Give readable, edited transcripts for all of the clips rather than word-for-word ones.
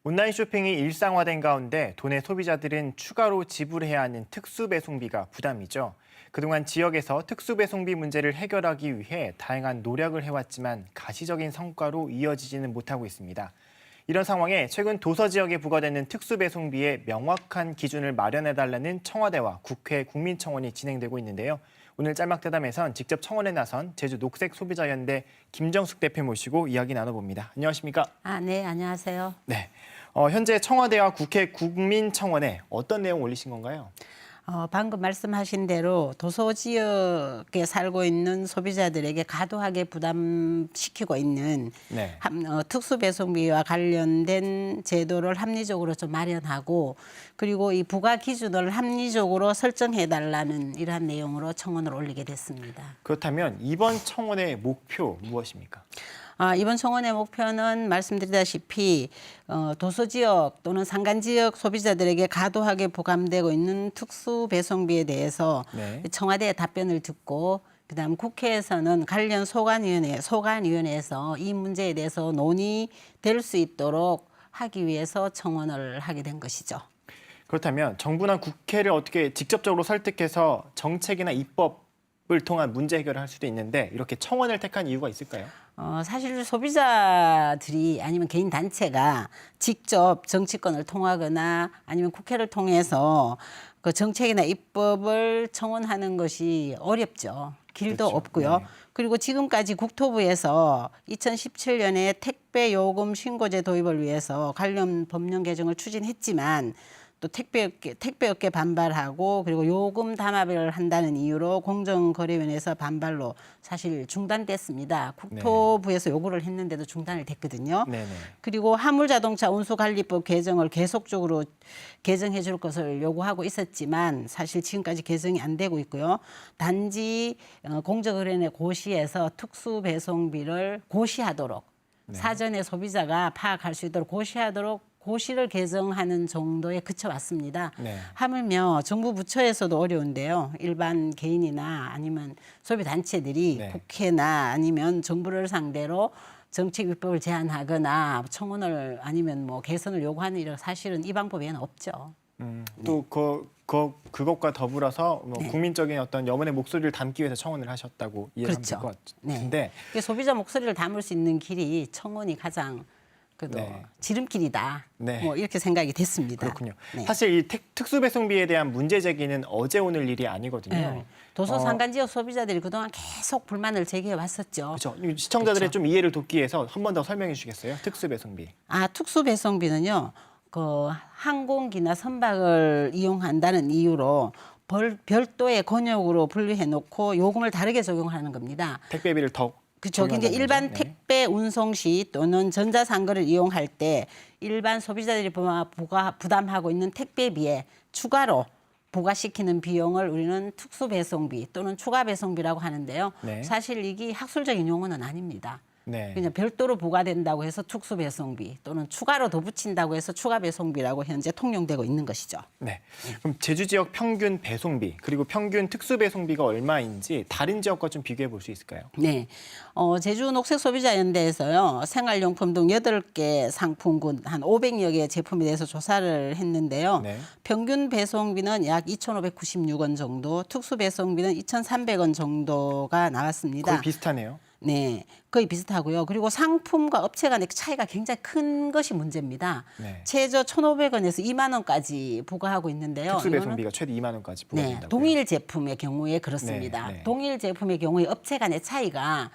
온라인 쇼핑이 일상화된 가운데 도내 소비자들은 추가로 지불해야 하는 특수배송비가 부담이죠. 그동안 지역에서 특수배송비 문제를 해결하기 위해 다양한 노력을 해왔지만 가시적인 성과로 이어지지는 못하고 있습니다. 이런 상황에 최근 도서 지역에 부과되는 특수배송비에 명확한 기준을 마련해달라는 청와대와 국회 국민청원이 진행되고 있는데요. 오늘 짤막대담에선 직접 청원에 나선 제주 녹색소비자연대 김정숙 대표 모시고 이야기 나눠봅니다. 안녕하십니까? 네, 안녕하세요. 네. 현재 청와대와 국회 국민청원에 어떤 내용 올리신 건가요? 방금 말씀하신 대로 도서 지역에 살고 있는 소비자들에게 과도하게 부담시키고 있는 네. 특수배송비와 관련된 제도를 합리적으로 좀 마련하고 그리고 이 부과 기준을 합리적으로 설정해달라는 이러한 내용으로 청원을 올리게 됐습니다. 그렇다면 이번 청원의 목표 무엇입니까? 이번 청원의 목표는 말씀드리다시피 도서지역 또는 산간지역 소비자들에게 과도하게 부담되고 있는 특수배송비에 대해서 네. 청와대의 답변을 듣고 그다음 국회에서는 관련 소관위원회에서 이 문제에 대해서 논의될 수 있도록 하기 위해서 청원을 하게 된 것이죠. 그렇다면 정부나 국회를 어떻게 직접적으로 설득해서 정책이나 입법을 통한 문제 해결을 할 수도 있는데 이렇게 청원을 택한 이유가 있을까요? 사실 소비자들이 아니면 개인 단체가 직접 정치권을 통하거나 아니면 국회를 통해서 그 정책이나 입법을 청원하는 것이 어렵죠. 길도 그렇죠. 없고요. 네. 그리고 지금까지 국토부에서 2017년에 택배 요금 신고제 도입을 위해서 관련 법령 개정을 추진했지만 또 택배업계 반발하고 그리고 요금 담합을 한다는 이유로 공정거래위원회에서 반발로 사실 중단됐습니다. 국토부에서 요구를 했는데도 중단이 됐거든요. 네네. 그리고 화물자동차 운수관리법 개정을 계속적으로 개정해 줄 것을 요구하고 있었지만 사실 지금까지 개정이 안 되고 있고요. 단지 공정거래위원회 고시에서 특수배송비를 고시하도록 사전에 소비자가 파악할 수 있도록 고시를 개정하는 정도에 그쳐왔습니다. 네. 하물며 정부 부처에서도 어려운데요. 일반 개인이나 아니면 소비단체들이 네. 국회나 아니면 정부를 상대로 정책 입법을 제안하거나 청원을 아니면 뭐 개선을 요구하는 일은 사실은 이 방법 외에는 없죠. 또 그것과 더불어서 뭐 국민적인 어떤 여론의 목소리를 담기 위해서 청원을 하셨다고 이해하면 될 것 같은데 네. 소비자 목소리를 담을 수 있는 길이 청원이 가장 네. 지름길이다. 네. 뭐 이렇게 생각이 됐습니다. 그렇군요. 네. 사실 이 특수배송비에 대한 문제 제기는 어제 오늘 일이 아니거든요. 네. 도서 산간 지역 소비자들이 그동안 계속 불만을 제기해 왔었죠. 그렇죠. 시청자들의 그렇죠. 좀 이해를 돕기 위해서 한 번 더 설명해 주시겠어요? 특수배송비. 특수배송비는요. 그 항공기나 선박을 이용한다는 이유로 별도의 권역으로 분류해 놓고 요금을 다르게 적용하는 겁니다. 택배비를 더 그렇죠. 근데 일반 네. 택배 운송 시 또는 전자상거를 이용할 때 일반 소비자들이 부담하고 있는 택배비에 추가로 부과시키는 비용을 우리는 특수배송비 또는 추가배송비라고 하는데요. 네. 사실 이게 학술적인 용어는 아닙니다. 네. 그냥 별도로 부과된다고 해서 특수배송비 또는 추가로 더 붙인다고 해서 추가배송비라고 현재 통용되고 있는 것이죠. 네. 그럼 제주 지역 평균 배송비 그리고 평균 특수배송비가 얼마인지 다른 지역과 좀 비교해 볼 수 있을까요? 네. 제주 녹색소비자연대에서요. 생활용품 등 8개 상품군 한 500여 개 제품에 대해서 조사를 했는데요. 네. 평균 배송비는 약 2,596원 정도, 특수배송비는 2,300원 정도가 나왔습니다. 거의 비슷하네요. 네, 거의 비슷하고요. 그리고 상품과 업체 간의 차이가 굉장히 큰 것이 문제입니다. 네. 최저 1,500원에서 2만 원까지 부과하고 있는데요. 특수배송비가 최대 2만 원까지 부과된다고요. 동일 제품의 경우에 그렇습니다. 네, 네. 동일 제품의 경우에 업체 간의 차이가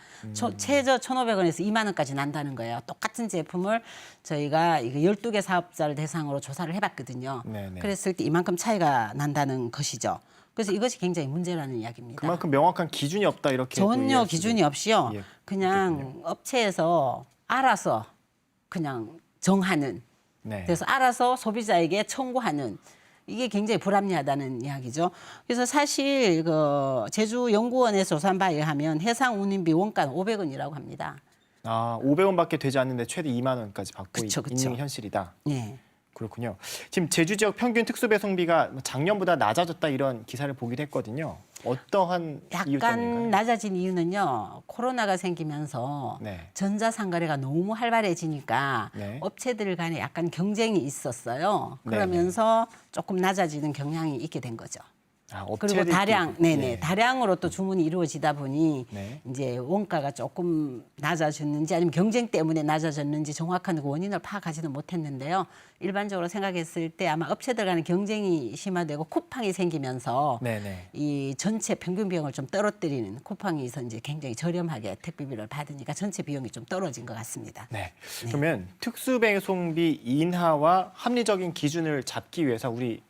최저 1,500원에서 2만 원까지 난다는 거예요. 똑같은 제품을 저희가 12개 사업자를 대상으로 조사를 해봤거든요. 네, 네. 그랬을 때 이만큼 차이가 난다는 것이죠. 그래서 이것이 굉장히 문제라는 이야기입니다. 그만큼 명확한 기준이 없다 이렇게 전혀 기준이 없이요. 예, 그냥 그렇군요. 업체에서 알아서 그냥 정하는 네. 그래서 알아서 소비자에게 청구하는 이게 굉장히 불합리하다는 이야기죠. 그래서 사실 제주연구원에서 조사한 바에 의하면 해상 운임비 원가는 500원이라고 합니다. 500원밖에 되지 않는데 최대 2만 원까지 받고 그쵸. 있는 게 현실이다. 네. 그렇군요. 지금 제주 지역 평균 특수배송비가 작년보다 낮아졌다 이런 기사를 보기도 했거든요. 어떠한 이유 약간 때문인가요? 낮아진 이유는요. 코로나가 생기면서 네. 전자상거래가 너무 활발해지니까 네. 업체들 간에 약간 경쟁이 있었어요. 네네. 그러면서 조금 낮아지는 경향이 있게 된 거죠. 아, 그리고 업체들끼리. 다량, 네네, 네. 다량으로 또 주문이 이루어지다 보니 네. 이제 원가가 조금 낮아졌는지 아니면 경쟁 때문에 낮아졌는지 정확한 그 원인을 파악하지는 못했는데요. 일반적으로 생각했을 때 아마 업체들 간의 경쟁이 심화되고 쿠팡이 생기면서 네네. 이 전체 평균 비용을 좀 떨어뜨리는 쿠팡에서 이제 굉장히 저렴하게 택배비를 받으니까 전체 비용이 좀 떨어진 것 같습니다. 네. 그러면 특수배송비 인하와 합리적인 기준을 잡기 위해서 우리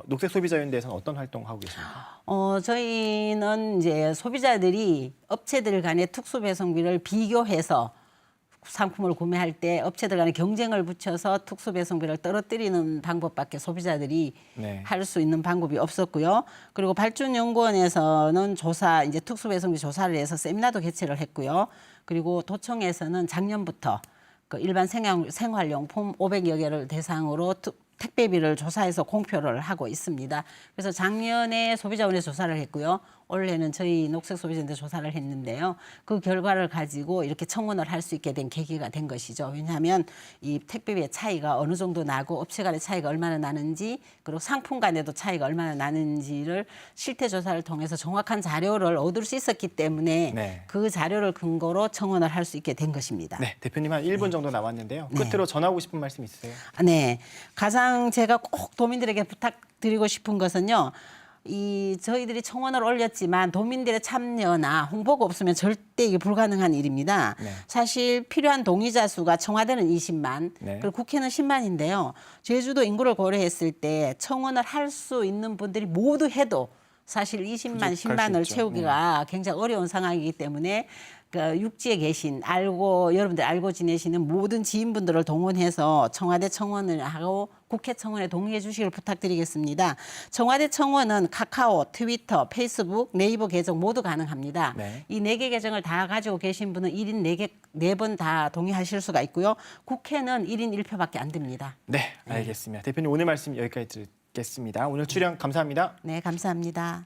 녹색소비자연대에서는 어떤 활동을 하고 계십니까? 저희는 이제 소비자들이 업체들 간의 특수 배송비를 비교해서 상품을 구매할 때 업체들 간의 경쟁을 붙여서 특수 배송비를 떨어뜨리는 방법밖에 소비자들이 네. 할 수 있는 방법이 없었고요. 그리고 발전연구원에서는 이제 특수 배송비 조사를 해서 세미나도 개최를 했고요. 그리고 도청에서는 작년부터 그 일반 생활용품 500여 개를 대상으로 택배비를 조사해서 공표를 하고 있습니다. 그래서 작년에 소비자원에서 조사를 했고요. 올해는 저희 녹색소비자인데 조사를 했는데요. 그 결과를 가지고 이렇게 청원을 할 수 있게 된 계기가 된 것이죠. 왜냐하면 이 택배비의 차이가 어느 정도 나고 업체 간의 차이가 얼마나 나는지 그리고 상품 간에도 차이가 얼마나 나는지를 실태 조사를 통해서 정확한 자료를 얻을 수 있었기 때문에 네. 그 자료를 근거로 청원을 할 수 있게 된 것입니다. 네, 대표님 한 1분 정도 남았는데요. 끝으로 전하고 싶은 말씀 있으세요? 네, 가장 제가 꼭 도민들에게 부탁드리고 싶은 것은요. 저희들이 청원을 올렸지만 도민들의 참여나 홍보가 없으면 절대 이게 불가능한 일입니다. 네. 사실 필요한 동의자 수가 청와대는 20만, 네. 그리고 국회는 10만인데요. 제주도 인구를 고려했을 때 청원을 할 수 있는 분들이 모두 해도 사실 20만, 부족할 수 10만을 있죠. 채우기가 굉장히 어려운 상황이기 때문에 그 육지에 계신 여러분들 알고 지내시는 모든 지인분들을 동원해서 청와대 청원을 하고 국회 청원에 동의해 주시길 부탁드리겠습니다. 청와대 청원은 카카오, 트위터, 페이스북, 네이버 계정 모두 가능합니다. 네. 이 4개 계정을 다 가지고 계신 분은 1인 4번 다 동의하실 수가 있고요. 국회는 1인 1표밖에 안 됩니다. 네, 알겠습니다. 대표님 오늘 말씀 여기까지 듣겠습니다. 오늘 출연 감사합니다. 네, 감사합니다.